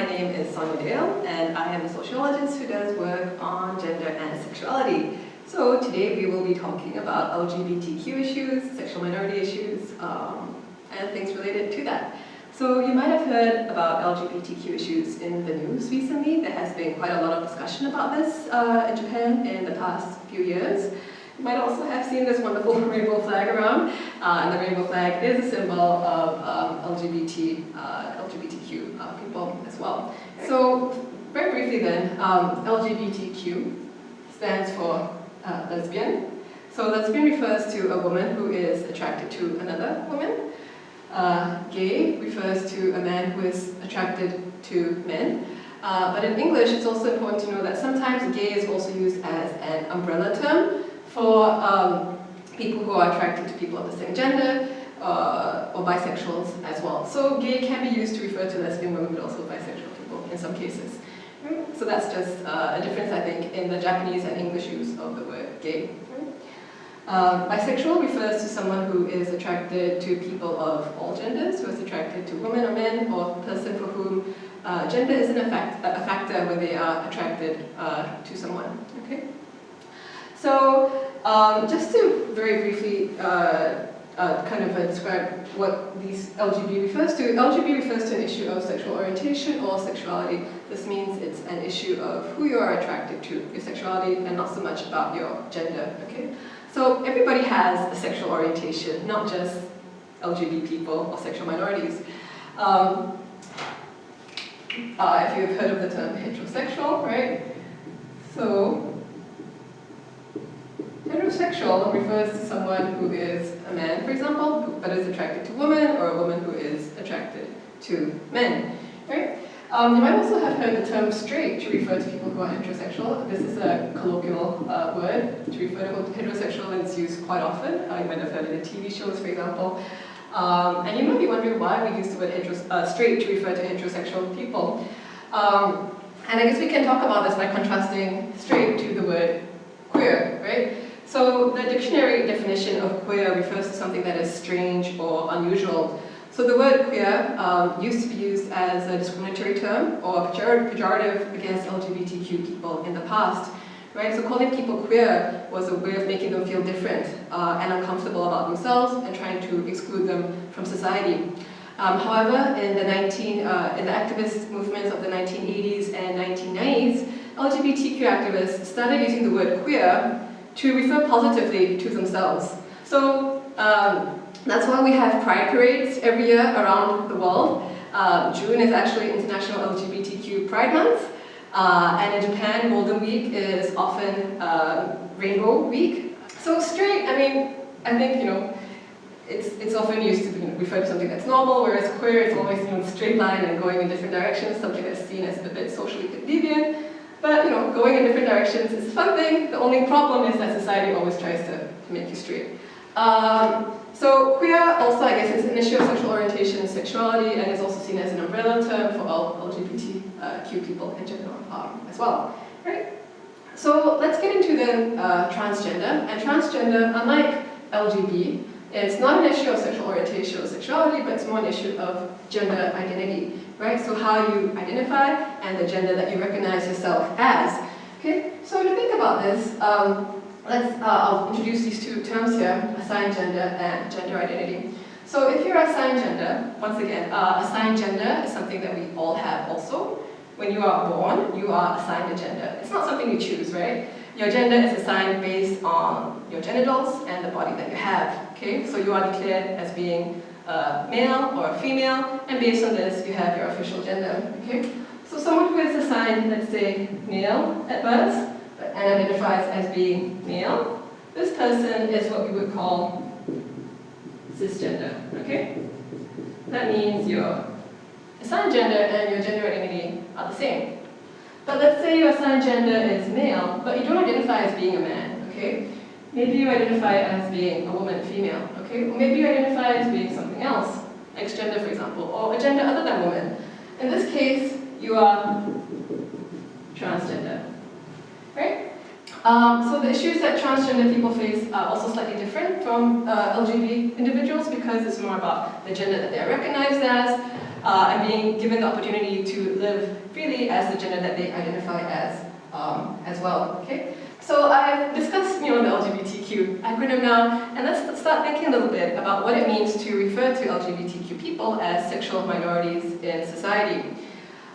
my name is Sonya, and I am a sociologist who does work on gender and sexuality. So today we will be talking about LGBTQ issues, sexual minority issues, and things related to that. So you might have heard about LGBTQ issues in the news recently. There has been quite a lot of discussion about this in Japan in the past few years. You might also have seen this wonderful rainbow flag around, and the rainbow flag is a symbol of LGBTQ people as well. So very briefly then, LGBTQ stands for lesbian. So lesbian refers to a woman who is attracted to another woman. Gay refers to a man who is attracted to men. But in English, it's also important to know that sometimes gay is also used as an umbrella term for people who are attracted to people of the same gender, or bisexuals as well. So gay can be used to refer to lesbian women, but also bisexual people in some cases. So that's just a difference, I think, in the Japanese and English use of the word gay. Bisexual refers to someone who is attracted to people of all genders, who is attracted to women or men, or a person for whom gender isn't a factor when they are attracted to someone. Okay? So just to very briefly describe what these LGB refers to. LGB refers to an issue of sexual orientation or sexuality. This means it's an issue of who you are attracted to, your sexuality, and not so much about your gender. Okay? So everybody has a sexual orientation, not just LGBT people or sexual minorities. If you've heard of the term heterosexual, right? So heterosexual refers to someone who is a man, for example, but is attracted to women, or a woman who is attracted to men, right? You might also have heard the term straight to refer to people who are heterosexual. This is a colloquial word to refer to heterosexual, and it's used quite often. You might have heard it in TV shows, for example. And you might be wondering why we use the word straight to refer to heterosexual people. And I guess we can talk about this by contrasting straight to the word queer, right? So the dictionary definition of queer refers to something that is strange or unusual. So the word queer used to be used as a discriminatory term or pejorative against LGBTQ people in the past, right? So calling people queer was a way of making them feel different and uncomfortable about themselves and trying to exclude them from society. However, in the activist movements of the 1980s and 1990s, LGBTQ activists started using the word queer to refer positively to themselves. So that's why we have pride parades every year around the world. June is actually International LGBTQ Pride Month. And in Japan, Golden Week is often Rainbow Week. So straight, I think, it's often used to refer to something that's normal, whereas queer is always straight line and going in different directions, something that's seen as a bit socially deviant. But going in different directions is a fun thing. The only problem is that society always tries to make you straight. So queer also, I guess, is an issue of sexual orientation and sexuality, and is also seen as an umbrella term for all LGBTQ people in general as well. Right? So let's get into then transgender. And transgender, unlike LGB, is not an issue of sexual orientation or sexuality, but it's more an issue of gender identity. Right? So how you identify and the gender that you recognize yourself as. Okay? So to think about this, I'll introduce these two terms here, assigned gender and gender identity. So if you're assigned gender, once again, assigned gender is something that we all have also. When you are born, you are assigned a gender. It's not something you choose, right? Your gender is assigned based on your genitals and the body that you have. Okay? So you are declared as being a male or a female, and based on this, you have your official gender. Okay? So someone who is assigned, let's say, male at birth, and identifies as being male, this person is what we would call cisgender, okay? That means your assigned gender and your gender identity are the same. But let's say your assigned gender is male, but you don't identify as being a man, okay? Maybe you identify as being a woman, female, okay? Or maybe you identify as being something else, X gender, for example, or a gender other than woman. In this case, you are transgender. Right? So the issues that transgender people face are also slightly different from LGBT individuals because it's more about the gender that they are recognized as. and being given the opportunity to live freely as the gender that they identify as well. Okay? So I've discussed the LGBTQ acronym now, and let's start thinking a little bit about what it means to refer to LGBTQ people as sexual minorities in society.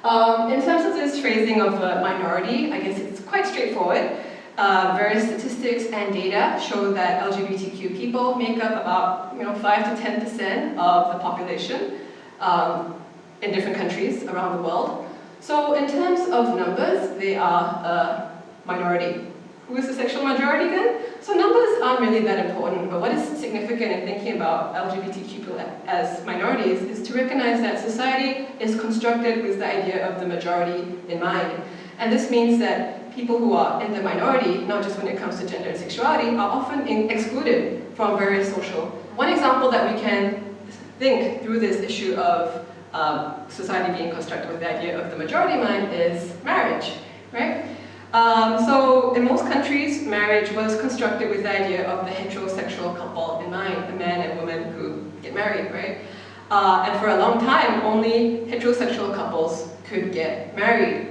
In terms of this phrasing of minority, I guess it's quite straightforward. Various statistics and data show that LGBTQ people make up about 5 to 10% of the population in different countries around the world. So in terms of numbers, they are a minority. Who is the sexual majority then? So numbers aren't really that important, but what is significant in thinking about LGBTQ people as minorities is to recognize that society is constructed with the idea of the majority in mind. And this means that people who are in the minority, not just when it comes to gender and sexuality, are often excluded from various social. One example that we can think through this issue of society being constructed with the idea of the majority in mind is marriage, right? So in most countries, marriage was constructed with the idea of the heterosexual couple in mind, a man and woman who get married, right? And for a long time, only heterosexual couples could get married.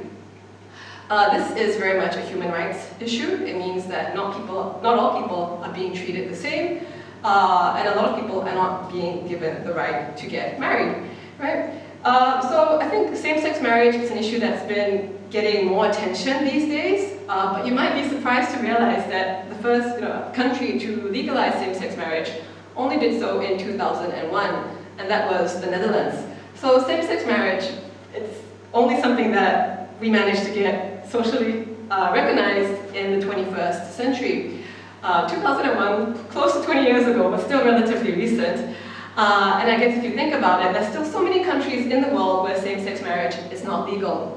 This is very much a human rights issue. It means that not all people are being treated the same, and a lot of people are not being given the right to get married, right? So I think same-sex marriage is an issue that's been getting more attention these days, but you might be surprised to realize that the first country to legalize same-sex marriage only did so in 2001, and that was the Netherlands. So same-sex marriage, it's only something that we managed to get socially recognized in the 21st century. 2001, close to 20 years ago, but still relatively recent. And I guess if you think about it, there's still so many countries in the world where same-sex marriage is not legal.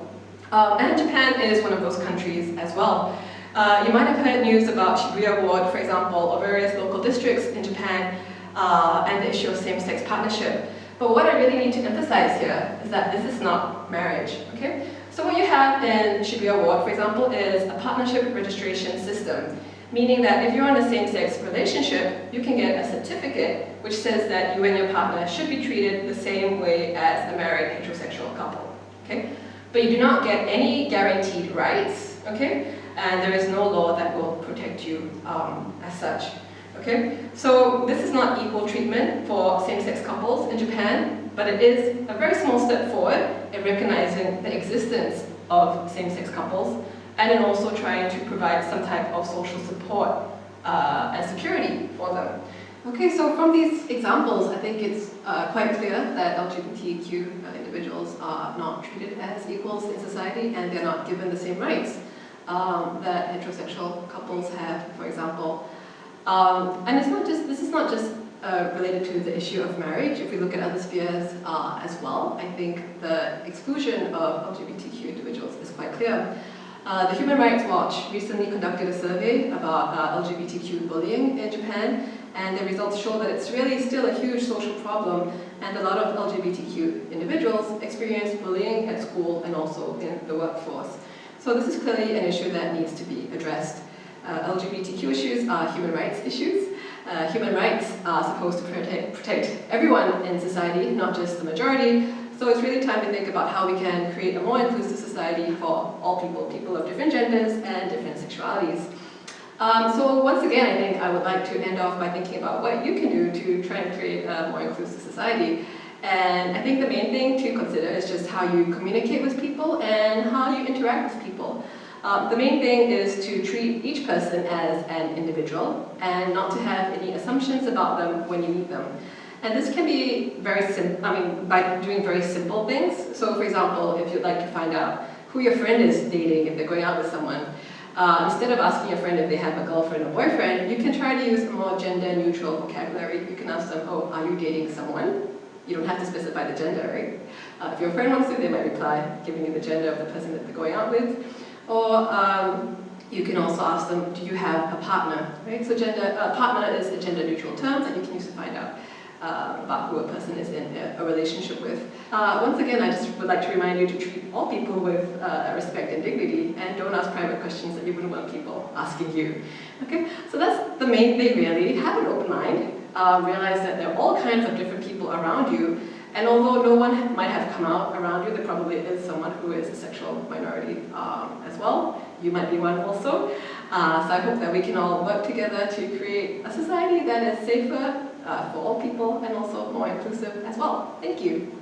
And Japan is one of those countries as well. You might have heard news about Shibuya Ward, for example, or various local districts in Japan, and the issue of same-sex partnership. But what I really need to emphasize here is that this is not marriage, okay? So what you have in Shibuya Ward, for example, is a partnership registration system, meaning that if you're in a same-sex relationship, you can get a certificate which says that you and your partner should be treated the same way as a married heterosexual couple, okay? But you do not get any guaranteed rights, okay? And there is no law that will protect you as such, okay? So this is not equal treatment for same-sex couples in Japan, but it is a very small step forward in recognizing the existence of same-sex couples and in also trying to provide some type of social support and security for them. Okay, so from these examples, I think it's quite clear that LGBTQ individuals are not treated as equals in society, and they're not given the same rights that heterosexual couples have, for example. And this is not just related to the issue of marriage. If we look at other spheres as well, I think the exclusion of LGBTQ individuals is quite clear. The Human Rights Watch recently conducted a survey about LGBTQ bullying in Japan, and the results show that it's really still a huge social problem, and a lot of LGBTQ individuals experience bullying at school and also in the workforce. So this is clearly an issue that needs to be addressed. LGBTQ issues are human rights issues. Human rights are supposed to protect everyone in society, not just the majority. So it's really time to think about how we can create a more inclusive society for all people of different genders and different sexualities. So once again, I think I would like to end off by thinking about what you can do to try and create a more inclusive society. And I think the main thing to consider is just how you communicate with people and how you interact with people. The main thing is to treat each person as an individual and not to have any assumptions about them when you meet them. And this can be by doing very simple things. So for example, if you'd like to find out who your friend is dating, if they're going out with someone, instead of asking your friend if they have a girlfriend or boyfriend, you can try to use a more gender-neutral vocabulary. You can ask them, oh, are you dating someone? You don't have to specify the gender, right? If your friend wants to, they might reply, giving you the gender of the person that they're going out with. Or you can also ask them, do you have a partner, right? So partner is a gender-neutral term that you can use to find out about who a person is in a relationship with. Once again, I just would like to remind you to treat all people with respect and dignity, and don't ask private questions that you wouldn't want people asking you. Okay, so that's the main thing really. Have an open mind. Realize that there are all kinds of different people around you, And although no one might have come out around you, there probably is someone who is a sexual minority as well. You might be one also. So I hope that we can all work together to create a society that is safer for all people and also more inclusive as well. Thank you.